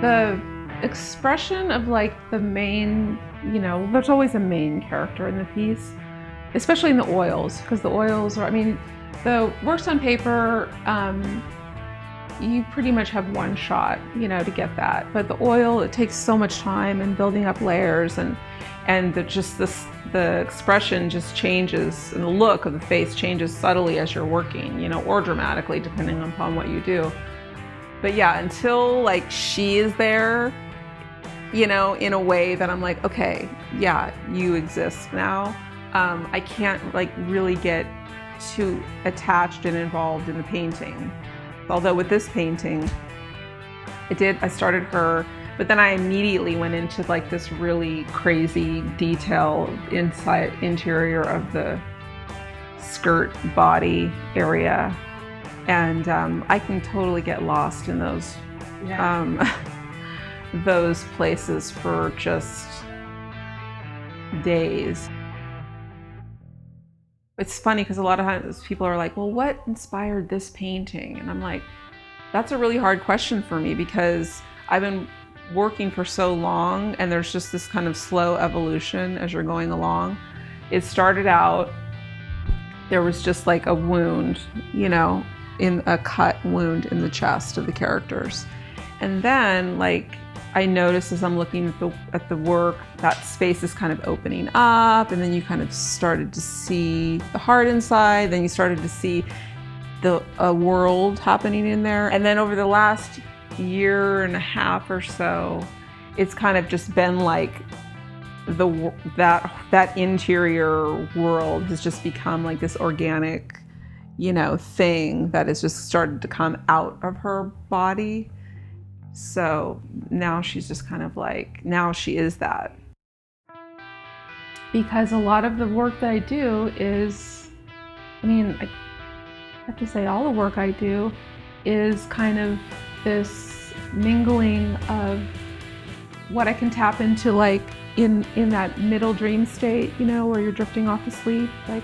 The expression of like the main, there's always a main character in the piece, especially in the oils, because the oils are, the works on paper, you pretty much have one shot, to get that. But the oil, it takes so much time and building up layers, and the expression just changes, and the look of the face changes subtly as you're working, or dramatically, depending upon what you do. But yeah, until like she is there, in a way that I'm like, okay, yeah, you exist now. I can't like really get too attached and involved in the painting. Although with this painting, I started her, but then I immediately went into like this really crazy detail interior of the skirt body area. And I can totally get lost in those, those places for just days. It's funny because a lot of times people are like, well, what inspired this painting? And I'm like, that's a really hard question for me, because I've been working for so long and there's just this kind of slow evolution as you're going along. It started out, there was just like a wound, in a cut wound in the chest of the characters. And then like, I noticed as I'm looking at the work, that space is kind of opening up, and then you kind of started to see the heart inside, then you started to see a world happening in there. And then over the last year and a half or so, it's kind of just been like that interior world has just become like this organic, thing that has just started to come out of her body. So now she's just kind of like, now she is that. Because a lot of the work that I do is, I have to say all the work I do is kind of this mingling of what I can tap into, like in that middle dream state, where you're drifting off to sleep. Like,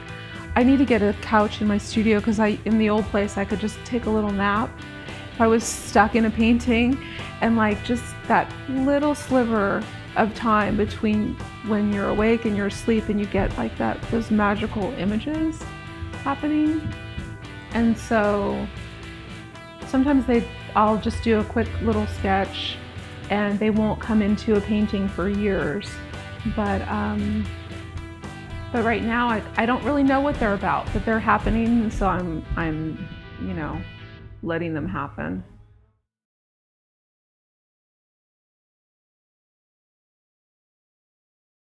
I need to get a couch in my studio because in the old place I could just take a little nap. I was stuck in a painting, and like just that little sliver of time between when you're awake and you're asleep, and you get like those magical images happening. And so sometimes I'll just do a quick little sketch and they won't come into a painting for years. But right now I don't really know what they're about, but they're happening, so I'm letting them happen.